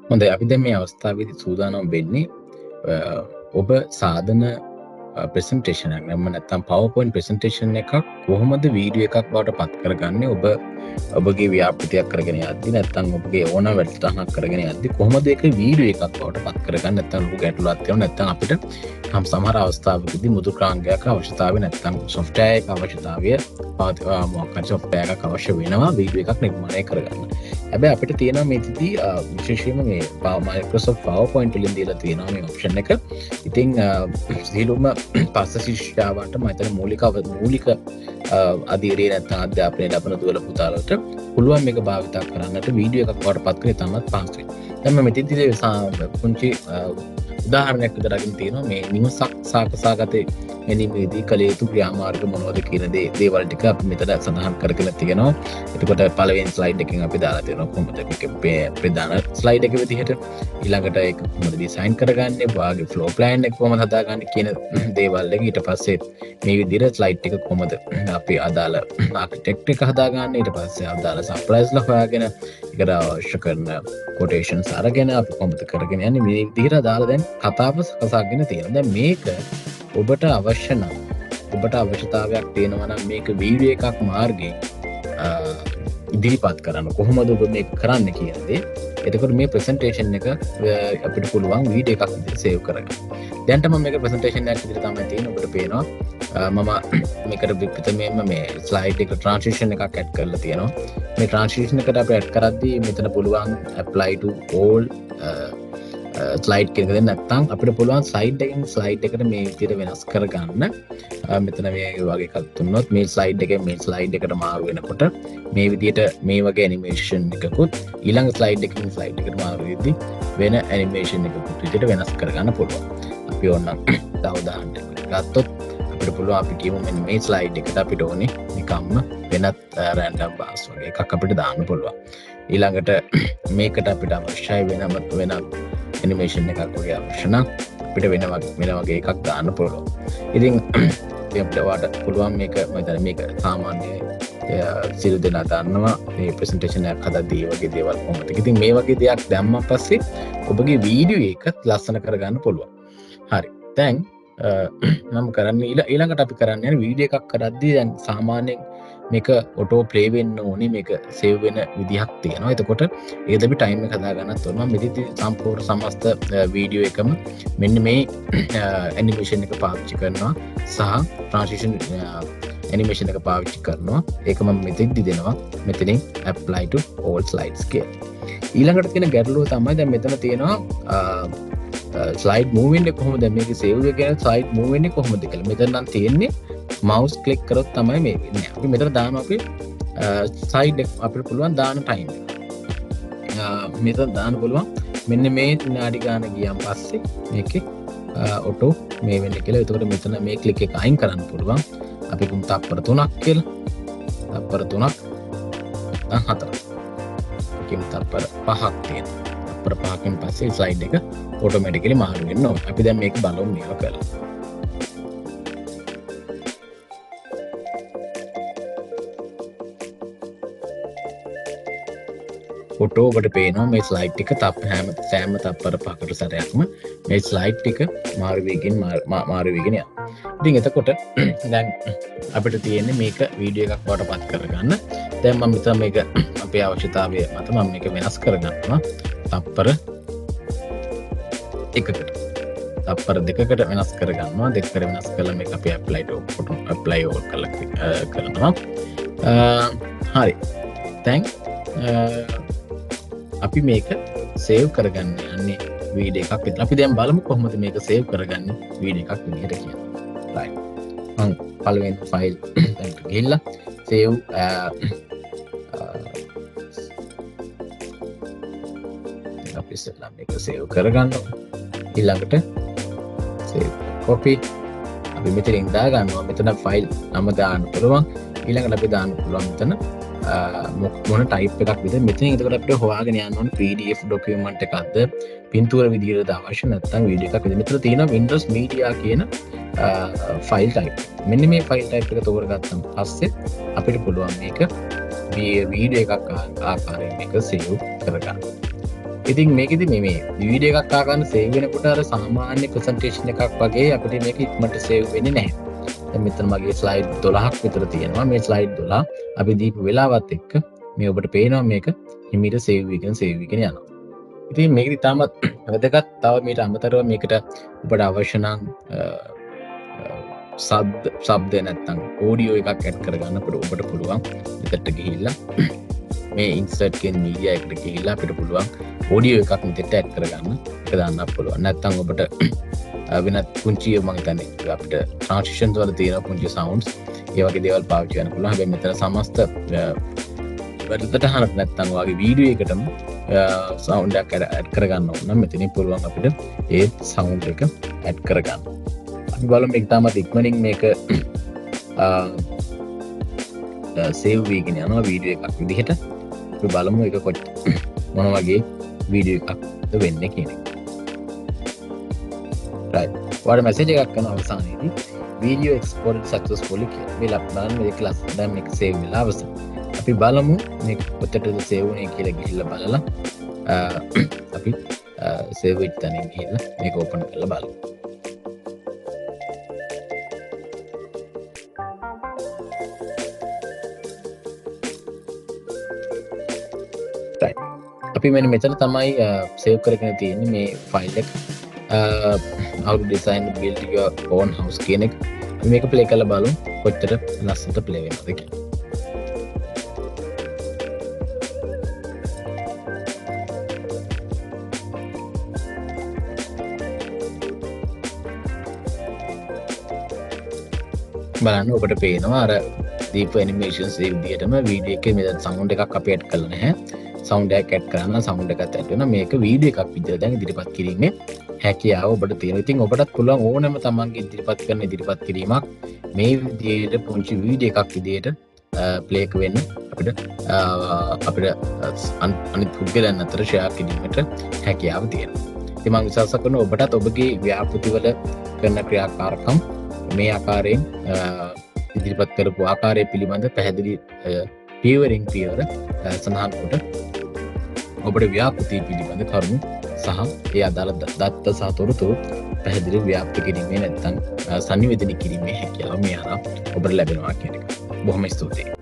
හොඳයි අපි දැන් මේ අවස්ථාවේදී සූදානම් වෙන්නේ ඔබ සාධන ප්‍රසන්ටේෂන් එකක් නැත්නම් PowerPoint ප්‍රසන්ටේෂන් එකක් කොහොමද වීඩියෝ එකක් බවට පත් කරගන්නේ ඔබගේ ව්‍යාපෘතියක් කරගෙන යද්දි නැත්නම් ඔබගේ ඕන වැඩසටහනක් කරගෙන යද්දි කොහොමද ඒක වීඩියෝ එකක් බවට පත් කරගන්නේ නැත්නම් ඔබ ගැටලුවක් තියෙනවා නැත්නම් අපිට සමහර අවස්ථාවකදී මුද්‍රකාංගයක් අවශ්‍යතාවය නැත්නම් software එක අවශ්‍යතාවය මොකක්ද software එකක් අවශ්‍ය වෙනවා වීඩියෝ එකක් නිර්මාණය කරගන්න. හැබැයි අපිට තියෙනවා මේකදී විශේෂයෙන්ම මේ Microsoft PowerPoint වලින් දීලා තියෙනවා මේ ඔප්ෂන් එක. ඉතින් සියලුම පස්ස ශිෂ්‍යාවන්ට මම හිතන්නේ මූලික අධීරේ නැත්නම් අධ්‍යාපනයේ ලබන දුවල පුතාලට පුළුවන් මේක භාවිත කරන්නට වීඩියෝ එකක් වඩ පත් කරේ තමත් පහසුයි. දැන් මම මෙතෙන්දී පුංචි උදාහරණයක් විතර අරගෙන තියෙනවා මේ නිවසක් සාකසාගතේ එනිමේදී කළ යුතු ක්‍රියාමාර්ග මොනවද කියන දේවල් ටික අපි මෙතන සඳහන් කරගෙන තියෙනවා. එතකොට පළවෙනි ස්ලයිඩ් එකෙන් අපි දාලා තියෙනවා කොහොමද මේක ප්‍රධාන ස්ලයිඩ් එක විදිහට ඊළඟට ඒක කොහොමද ඩිසයින් කරගන්නේ, වාගේ ෆ්ලෝ ප්ලෑන් එක කොහොමද හදාගන්නේ කියන දේවල් එක. ඊට පස්සේ මේ විදිහට ස්ලයිඩ් එක කොහොමද අපි අදාළ ආකිටෙක්ට් එක හදාගන්නේ, ඊට පස්සේ අදාළ සප්ලයිස්ලා හොයාගෙන ඒකට අවශ්‍ය කරන කොටේෂන්ස් අරගෙන අපි කොහොමද කරගෙන යන්නේ මේ විදිහට අදාළ දැන් කතාව සකසාගෙන තියෙනවා. දැන් මේක ඔබට අවශ්‍ය නම් ඔබට අවශ්‍යතාවයක් තියෙනවා නම් මේක වීඩියෝ එකක් මාර්ගයෙන් ඉදිරිපත් කරන්න කොහොමද ඔබ මේක කරන්න කියන දේ. එතකොට මේ ප්‍රසන්ටේෂන් එක අපිට පුළුවන් වීඩියෝ එකක් විදිහට සේව් කරගන්න. දැන්ට මම මේක ප්‍රසන්ටේෂන් එකක් විදිහට තමයි තියෙන්නේ. ඔබට පේනවා මම මේකට විපිතමෙන්ම මේ ස්ලයිඩ් එක ට්‍රාන්සිෂන් එකක් ඇඩ් කරලා තියෙනවා. මේ ට්‍රාන්සිෂන් එකට අපි ඇඩ් කරද්දී මෙතන පුළුවන් apply to all ස්ලයිඩ් කෙනෙක් දෙන්න නැත්නම් අපිට පුළුවන් ස්ලයිඩ් එකෙන් ස්ලයිඩ් එකට මේ විදිහට වෙනස් කරගන්න. මෙතන මේ වගේ එකක් දුන්නොත් මේ ස්ලයිඩ් එකෙන් මේ ස්ලයිඩ් එකට මාරු වෙනකොට මේ විදිහට මේ වගේ ඇනිමේෂන් එකකුත් ඊළඟ ස්ලයිඩ් එකකින් ස්ලයිඩ් එකට මාරු වෙද්දී වෙන ඇනිමේෂන් එකකුත් විදිහට වෙනස් කරගන්න පුළුවන්. අපි ඕනනම් තව උදාහරණයක් ගත්තොත් අපිට පුළුවන් අපි කියමු මෙන්න මේ ස්ලයිඩ් එකට අපිට ඕනේ නිකම්ම වෙනත් රෑන්ඩම් බාර්ස් වගේ එකක් අපිට දාන්න පුළුවන්. ඊළඟට මේකට අපිට අවශ්‍යයි වෙන ඇනිමේෂන් එකක් වගේ අවශ්‍ය නම් අපිට වෙන වගේ එකක් දාන්න පුළුවන්. ඉතින් අපිට වාට පුළුවන් මේක මම හිතන්නේ මේක සාමාන්‍ය සියලු දෙනා දන්නවා මේ ප්‍රසන්ටේෂන් එකක් හදද්දී වගේ දේවල් කොහොමද. ඉතින් මේ වගේ දෙයක් දැම්මන් පස්සේ ඔබගේ වීඩියෝ එක ලස්සන කරගන්න පුළුවන්. හරි. දැන් මම කරන්නේ ඊළඟට අපි කරන්නේ වීඩියෝ එකක් කරද්දී දැන් සාමාන්‍යයෙන් මේක ඔටෝ ප්ලේ වෙන්න ඕනේ, මේක සේව් වෙන විදිහක් තියෙනවා. එතකොට ඒකද අපි ටයිම් එක හදා ගන්නත් ඕන. මම මෙතනදී සම්පූර්ණ සමස්ත වීඩියෝ එකම මෙන්න මේ ඇනිමේෂන් එක පාවිච්චි කරනවා සහ ට්‍රාන්සිෂන් ඇනිමේෂන් එක පාවිච්චි කරනවා. ඒක මම මෙතෙන්දි දෙනවා මෙතනින් apply to all slides කියලා. ඊළඟට තියෙන ගැටලුව තමයි දැන් මෙතන තියෙනවා ස්ලයිඩ් මූව් වෙන්නේ කොහොමද, මේක සේව් වෙගෙන ස්ලයිඩ් මූව් වෙන්නේ කොහොමද කියලා. මෙතන නම් තියෙන්නේ මවුස් ක්ලික් කරොත් තමයි මේ වෙන්නේ. අපි මෙතන දානවා අපි ස්ලයිඩ් එක අපිට පුළුවන් දාන ටයිම් එක. මෙතන දාන්න පුළුවන් මෙන්න මේ විනාඩි ගාන ගියන් පස්සේ මේකේ ඔටෝ මේ වෙන්නේ කියලා. එතකොට මෙතන මේ ක්ලික් එක අයින් කරන්න පුළුවන්. අපි කුම් තප්පර 3ක් කියලා. තප්පර 3ක් දැන් 4ක්. කිම් තප්පර 5ක් තියෙනවා. තප්පර 5කින් පස්සේ ස්ලයිඩ් එක ඔටෝමැටිකලි මාරු වෙන්න ඕන. අපි දැන් මේක බලමු මේවා කරලා. ඔටෝ ඔබට පේනවා මේ ස්ලයිඩ් එක සෑම තප්පර 5කට සැරයක්ම මේ ස්ලයිඩ් එක මාරු වෙගෙන යනවා. ඉතින් එතකොට දැන් අපිට තියෙන්නේ මේක වීඩියෝ එකක් වඩ පත් කරගන්න. දැන් මම මෙතන මේක අපේ අවශ්‍යතාවය මත මම මේක වෙනස් කරගන්නවා. තප්පර 1කට තප්පර 2කට වෙනස් කරගන්නවා. 2කට වෙනස් කරලා මේක අපි apply all කරනවා. හරි. දැන් අපි මේක සේව් කරගන්න යන්නේ වීඩියෝ එකක් විතර. අපි දැන් බලමු කොහොමද මේක සේව් කරගන්නේ වීඩියෝ එකක් විදිහට කියලා. right. මම පළවෙනි ෆයිල් එකට ගිහිල්ලා සේව් අපි ඉස්සෙල්ලා මේක සේව් කරගන්නවා. ඊළඟට සේව් කොපි අපි මෙතනින් දා ගන්නවා. මෙතන ෆයිල් නම දාන්න පුළුවන්. ඊළඟට අපි දාන්න පුළුවන් මෙතන මොන ටයිප් එකක් විදිහට. මෙතනින් එතකොට අපිට හොයාගෙන යන්න ඕනේ PDF ડોකියුමන්ට් එකක්ද, පින්තූර විදිහටද අවශ්‍ය නැත්නම් වීඩියෝ එකක් විදිහට. මෙතන තියෙනවා Windows Media කියන ෆයිල් ටයිප්. මෙන්න මේ ෆයිල් ටයිප් එක තෝරගත්තම පස්සේ අපිට පුළුවන් මේක වීඩියෝ එකක් ආකාරයෙන් මේක සේව් කරගන්න. ඉතින් මේකෙදි මේ වීඩියෝ එකක් ආගන්න සේව් වෙනකොට අර සාමාන්‍ය ප්‍රසන්ටේෂන් එකක් වගේ අපිට මේක ඉක්මනට සේව් වෙන්නේ නැහැ. දැන් මෙතන මගේ ස්ලයිඩ් 12ක් විතර තියෙනවා. මේ ස්ලයිඩ් 12 අපි දීපු වෙලාවත් එක්ක මේ ඔබට පේනවා මේක හිමීට සේව් වෙගෙන යනවා. ඉතින් මේකෙදි තාමත් වැදගත් තව මීට අමතරව මේකට ඔබට අවශ්‍ය නම් ශබ්ද නැත්තම් ඔඩියෝ එකක් ඇඩ් කරගන්න ඔබට පුළුවන්. මෙතනට ගිහිල්ලා මේ ඉන්සර්ට් කියන මීඩියා එකට ගිහිල්ලා අපිට පුළුවන් ඔඩියෝ එකක් මෙතනට ඇඩ් කරගන්න. ඒක දාන්නත් පුළුවන්. නැත්තම් ඔබට වෙනත් පුංචි මම හිතන්නේ අපිට ට්‍රාන්සිෂන්ස් වල තියෙන පුංචි සවුන්ඩ්ස් ඒ වගේ දේවල් පාවිච්චි කරන්න පුළුවන්. හැබැයි මෙතන සමස්ත වැඩසටහනක් නැත්තම් වගේ වීඩියෝ එකටම සවුන්ඩ් එකක් ඇඩ් කරගන්න ඕන නම් මෙතනින් පුළුවන් අපිට ඒ සවුන්ඩ් එක ඇඩ් කරගන්න. අපි බලමු මේක තාමත් ඉක්මනින් මේක සේව් වෙගෙන යනවා වීඩියෝ එකක් විදිහට. අපි බලමු ඒක මොන වගේ වීඩියෝ එකක්ද වෙන්නේ කියන එක. right. ඔයාලට මැසේජ් එකක් කරන අවසානයේදී video exported successfully කියලා. මේ ලබන මේ ක්ලාස් දැන් මේක සේව් වෙලා අවසන්. අපි බලමු මේක කොතනද සේව් වුනේ කියලා ගිහිල්ලා බලලා අපි සේව් වෙච්ච තැනින් ගිහිල්ලා මේක ඕපන් කරලා බලමු. right. අපි මෙතන තමයි සේව් කරගෙන තියෙන්නේ මේ ෆයිල් එක. how to design build your own house කියන එක. මේක ප්ලේ කරලා බලමු කොච්චර ලස්සනට ප්ලේ වෙනවද කියලා. බලන්න ඔබට පේනවා අර දීපු ඇනිමේෂන්ස් ඒ විදිහටම වීඩියෝ එකේ මෙතන සවුන්ඩ් එකක් අපි ඇඩ් කරලා නැහැ. සවුන්ඩ් එකක් ඇඩ් කරන්න සවුන්ඩ් එකක් ඇඩ් වෙනවා. මේක වීඩියෝ එකක් විදිහට දැන් ඉදිරිපත් කිරීමේ හැකියාව ඔබට තියෙනවා. ඉතින් ඔබටත් පුළුවන් ඕනෑම තමන්ගේ ඉදිරිපත් කිරීමක් මේ විදිහට පුංචි වීඩියෝ එකක් විදිහට ප්ලේ එක වෙන්න අපිට අනිත් පුද්ගලයන් අතර ෂෙයා කිරීමට හැකියාව තියෙනවා. ඉතින් මම විශ්වාස කරනවා ඔබටත් ඔබගේ ව්‍යාපෘතිවල කරන ක්‍රියාකාරකම් මේ ආකාරයෙන් ඉදිරිපත් කරපු ආකාරය පිළිබඳ පැහැදිලි පියවරෙන් පියවර සඳහන් කොට ඔබට ව්‍යාපෘතිය පිළිබඳ කරුණු සහ ඒ අදාළ දත්ත සහ තොරතුරු පැහැදිලි ව්‍යාප්ත කිරීමේ නැත්නම් සංනිවේදනය කිරීමේ හැකියාව මේ අරන් ඔබට ලැබෙනවා කියන එක. බොහොම ස්තුතියි.